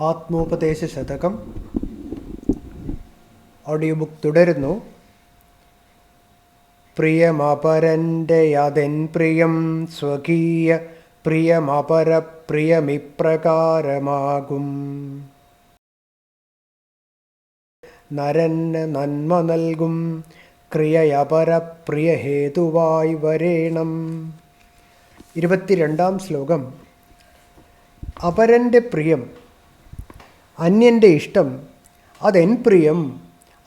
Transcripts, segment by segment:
ആത്മോപദേശ ശതകം audio book തുടരുന്നു. പ്രിയമപരൻ്റെ യാതെൻ പ്രിയം സ്വകീയ പ്രിയമപരപ്രിയമിപ്രകാരമാകും. നരന് നന്മ നൽകും ക്രിയയപരപ്രിയഹേതുവായി വരേണം. 22-ാം ശ്ലോകം. അപരൻ്റെ പ്രിയം, അന്യൻ്റെ ഇഷ്ടം, അതെൻ പ്രിയം,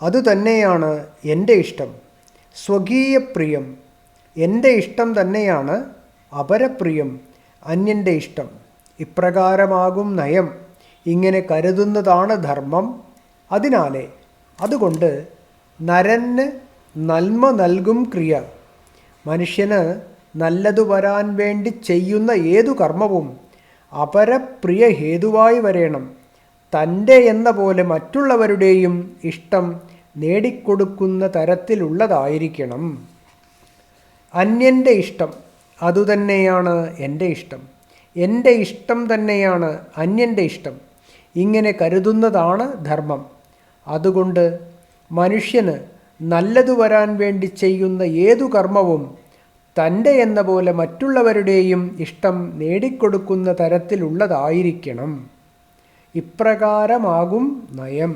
അതുതന്നെയാണ് എൻ്റെ ഇഷ്ടം. സ്വകീയ പ്രിയം, എൻ്റെ ഇഷ്ടം തന്നെയാണ് അപരപ്രിയം, അന്യൻ്റെ ഇഷ്ടം. ഇപ്രകാരമാകും നയം, ഇങ്ങനെ കരുതുന്നതാണ് ധർമ്മം. അതിനാലെ അതുകൊണ്ട് നരന് നന്മ നൽകും ക്രിയ, മനുഷ്യന് നല്ലതു വരാൻ വേണ്ടി ചെയ്യുന്ന ഏതു കർമ്മവും അപരപ്രിയ ഹേതുവായി വരേണം. തൻ്റെ എന്ന പോലെ മറ്റുള്ളവരുടെയും ഇഷ്ടം നേടിക്കൊടുക്കുന്ന തരത്തിലുള്ളതായിരിക്കണം. അന്യൻ്റെ ഇഷ്ടം, അതുതന്നെയാണ് എൻ്റെ ഇഷ്ടം. എൻ്റെ ഇഷ്ടം തന്നെയാണ് അന്യൻ്റെ ഇഷ്ടം. ഇങ്ങനെ കരുതുന്നതാണ് ധർമ്മം. അതുകൊണ്ട് മനുഷ്യന് നല്ലതു വരാൻ വേണ്ടി ചെയ്യുന്ന ഏതു കർമ്മവും തൻ്റെ എന്ന പോലെ മറ്റുള്ളവരുടെയും ഇഷ്ടം നേടിക്കൊടുക്കുന്ന തരത്തിലുള്ളതായിരിക്കണം. ഇപ്രകാരമാകും നയം.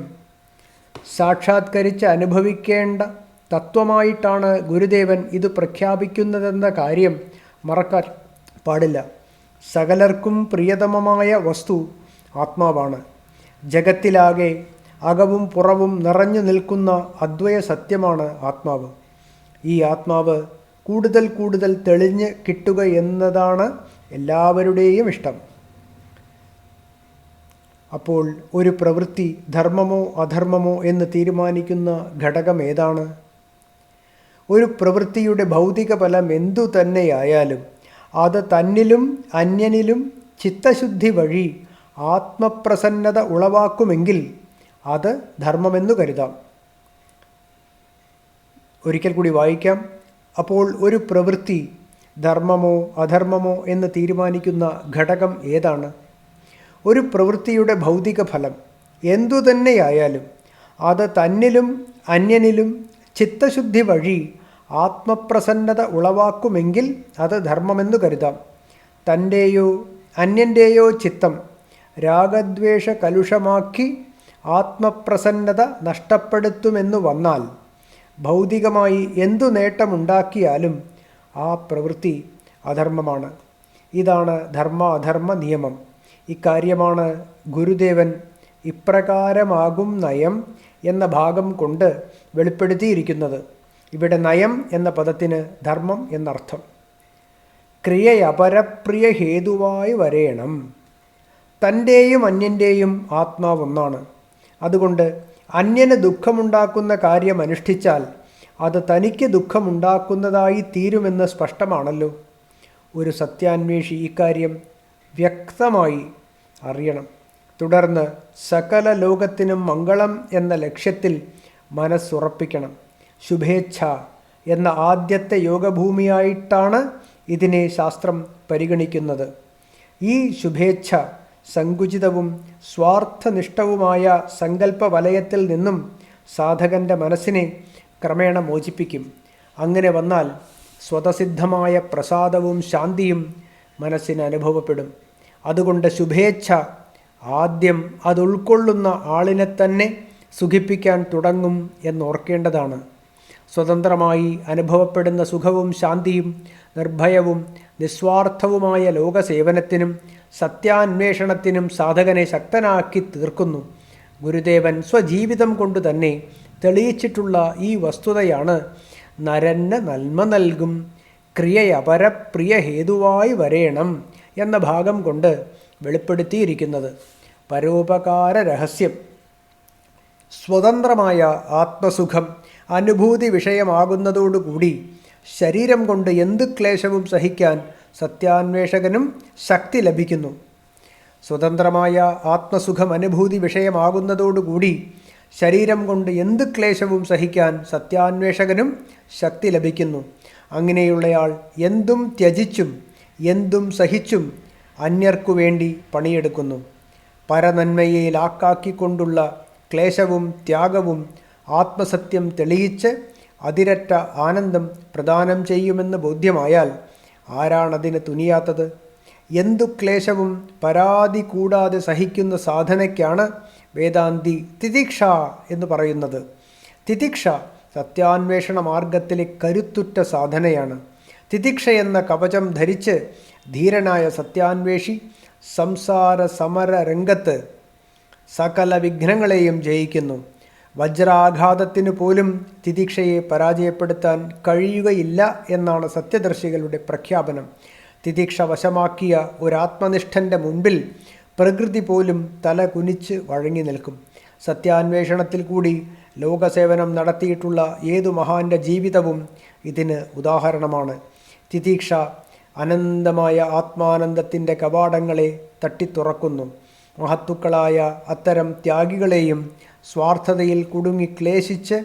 സാക്ഷാത്കരിച്ച് അനുഭവിക്കേണ്ട തത്വമായിട്ടാണ് ഗുരുദേവൻ ഇത് പ്രഖ്യാപിക്കുന്നതെന്ന കാര്യം മറക്കാൻ പാടില്ല. സകലർക്കും പ്രിയതമമായ വസ്തു ആത്മാവാണ്. ജഗത്തിലാകെ അകവും പുറവും നിറഞ്ഞു നിൽക്കുന്ന അദ്വയ സത്യമാണ് ആത്മാവ്. ഈ ആത്മാവ് കൂടുതൽ കൂടുതൽ തെളിഞ്ഞ് കിട്ടുക എന്നതാണ് എല്ലാവരുടെയും ഇഷ്ടം. അപ്പോൾ ഒരു പ്രവൃത്തി ധർമ്മമോ അധർമ്മമോ എന്ന് തീരുമാനിക്കുന്ന ഘടകം ഏതാണ്? ഒരു പ്രവൃത്തിയുടെ ഭൗതിക ഫലം എന്തു തന്നെയായാലും അത് തന്നിലും അന്യനിലും ചിത്തശുദ്ധി വഴി ആത്മപ്രസന്നത ഉളവാക്കുമെങ്കിൽ അത് ധർമ്മമെന്നു കരുതാം. ഒരിക്കൽ കൂടി വായിക്കാം. അപ്പോൾ ഒരു പ്രവൃത്തി ധർമ്മമോ അധർമ്മമോ എന്ന് തീരുമാനിക്കുന്ന ഘടകം ഏതാണ്? ഒരു പ്രവൃത്തിയുടെ ഭൗതിക ഫലം എന്തു തന്നെയായാലും അത് തന്നിലും അന്യനിലും ചിത്തശുദ്ധി വഴി ആത്മപ്രസന്നത ഉളവാക്കുമെങ്കിൽ അത് ധർമ്മമെന്നു കരുതാം. തൻ്റെയോ അന്യൻ്റെയോ ചിത്തം രാഗദ്വേഷ കലുഷമാക്കി ആത്മപ്രസന്നത നഷ്ടപ്പെടുത്തുമെന്നു വന്നാൽ ഭൗതികമായി എന്തു നേട്ടമുണ്ടാക്കിയാലും ആ പ്രവൃത്തി അധർമ്മമാണ്. ഇതാണ് ധർമ്മ അധർമ്മ നിയമം. ഇക്കാര്യമാണ് ഗുരുദേവൻ ഇപ്രകാരമാകും നയം എന്ന ഭാഗം കൊണ്ട് വെളിപ്പെടുത്തിയിരിക്കുന്നത്. ഇവിടെ നയം എന്ന പദത്തിന് ധർമ്മം എന്നർത്ഥം. ക്രിയയപരപ്രിയ ഹേതുവായി വരേണം. തൻ്റെയും അന്യൻ്റെയും ആത്മാവൊന്നാണ്. അതുകൊണ്ട് അന്യന് ദുഃഖമുണ്ടാക്കുന്ന കാര്യം അനുഷ്ഠിച്ചാൽ അത് തനിക്ക് ദുഃഖമുണ്ടാക്കുന്നതായി തീരുമെന്ന് സ്പഷ്ടമാണല്ലോ. ഒരു സത്യാന്വേഷി ഇക്കാര്യം വ്യക്തമായി അറിയണം. തുടർന്ന് സകല ലോകത്തിനും മംഗളം എന്ന ലക്ഷ്യത്തിൽ മനസ്സുറപ്പിക്കണം. ശുഭേച്ഛ എന്ന ആദ്യത്തെ യോഗഭൂമിയായിട്ടാണ് ഇതിനെ ശാസ്ത്രം പരിഗണിക്കുന്നത്. ഈ ശുഭേച്ഛ സങ്കുചിതവും സ്വാർത്ഥനിഷ്ഠവുമായ സങ്കല്പ വലയത്തിൽ നിന്നും സാധകൻ്റെ മനസ്സിനെ ക്രമേണ മോചിപ്പിക്കും. അങ്ങനെ വന്നാൽ സ്വതസിദ്ധമായ പ്രസാദവും ശാന്തിയും മനസ്സിന് അനുഭവപ്പെടും. അതുകൊണ്ട് ശുഭേച്ഛ ആദ്യം അത് ഉൾക്കൊള്ളുന്ന ആളിനെ തന്നെ സുഖിപ്പിക്കാൻ തുടങ്ങും എന്നോർക്കേണ്ടതാണ്. സ്വതന്ത്രമായി അനുഭവപ്പെടുന്ന സുഖവും ശാന്തിയും നിർഭയവും നിസ്വാർത്ഥവുമായ ലോകസേവനത്തിനും സത്യാന്വേഷണത്തിനും സാധകനെ ശക്തനാക്കി തീർക്കുന്നു. ഗുരുദേവൻ സ്വജീവിതം കൊണ്ട് തന്നെ തെളിയിച്ചിട്ടുള്ള ഈ വസ്തുതയാണ് നരന് നന്മ നൽകും ക്രിയയപരപ്രിയ ഹേതുവായി വരേണം എന്ന ഭാഗം കൊണ്ട് വെളിപ്പെടുത്തിയിരിക്കുന്നത്. പരോപകാര രഹസ്യം. സ്വതന്ത്രമായ ആത്മസുഖം അനുഭൂതി വിഷയമാകുന്നതോടുകൂടി ശരീരം കൊണ്ട് എന്ത് ക്ലേശവും സഹിക്കാൻ സത്യാന്വേഷകനും ശക്തി ലഭിക്കുന്നു. സ്വതന്ത്രമായ ആത്മസുഖം അനുഭൂതി വിഷയമാകുന്നതോടുകൂടി ശരീരം കൊണ്ട് എന്ത് ക്ലേശവും സഹിക്കാൻ സത്യാന്വേഷകനും ശക്തി ലഭിക്കുന്നു. അങ്ങനെയുള്ളയാൾ എന്തും ത്യജിച്ചും എന്തും സഹിച്ചും അന്യർക്കു വേണ്ടി പണിയെടുക്കുന്നു. പരനന്മയെ ലാക്കാക്കിക്കൊണ്ടുള്ള ക്ലേശവും ത്യാഗവും ആത്മസത്യം തെളിയിച്ച് അതിരറ്റ ആനന്ദം പ്രദാനം ചെയ്യുമെന്ന് ബോധ്യമായാൽ ആരാണതിന് തുനിയാത്തത്? എന്തു ക്ലേശവും പരാതി കൂടാതെ സഹിക്കുന്ന സാധനയ്ക്കാണ് വേദാന്തി തിതിക്ഷ എന്ന് പറയുന്നത്. തിതിക്ഷ സത്യാന്വേഷണ മാർഗത്തിലെ കരുത്തുറ്റ സാധനയാണ്. തിതിക്ഷ എന്ന കവചം ധരിച്ച് ധീരനായ സത്യാന്വേഷി സംസാര സമര രംഗത്ത് സകല വിഘ്നങ്ങളെയും ജയിക്കുന്നു. വജ്രാഘാതത്തിന് പോലും തിതിക്ഷയെ പരാജയപ്പെടുത്താൻ കഴിയുകയില്ല എന്നാണ് സത്യദർശികളുടെ പ്രഖ്യാപനം. തിതിക്ഷ വശമാക്കിയ ഒരാത്മനിഷ്ഠൻ്റെ മുൻപിൽ പ്രകൃതി പോലും തല കുനിച്ച് വഴങ്ങി നിൽക്കും. സത്യാന്വേഷണത്തിൽ കൂടി ലോകസേവനം നടത്തിയിട്ടുള്ള ഏതു മഹാന്റെ ജീവിതവും ഇതിന് ഉദാഹരണമാണ്. തിതിക്ഷ അനന്തമായ ആത്മാനന്ദത്തിൻ്റെ കവാടങ്ങളെ തട്ടിത്തുറക്കുന്നു. മഹത്തുക്കളായ അത്തരം ത്യാഗികളെയും സ്വാർത്ഥതയിൽ കുടുങ്ങി ക്ലേശിച്ച്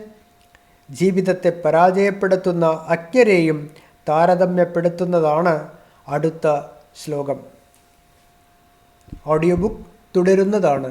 ജീവിതത്തെ പരാജയപ്പെടുത്തുന്ന അജ്ഞരെയും താരതമ്യപ്പെടുത്തുന്നതാണ് അടുത്ത ശ്ലോകം. Audio book തുടരുന്നതാണ്.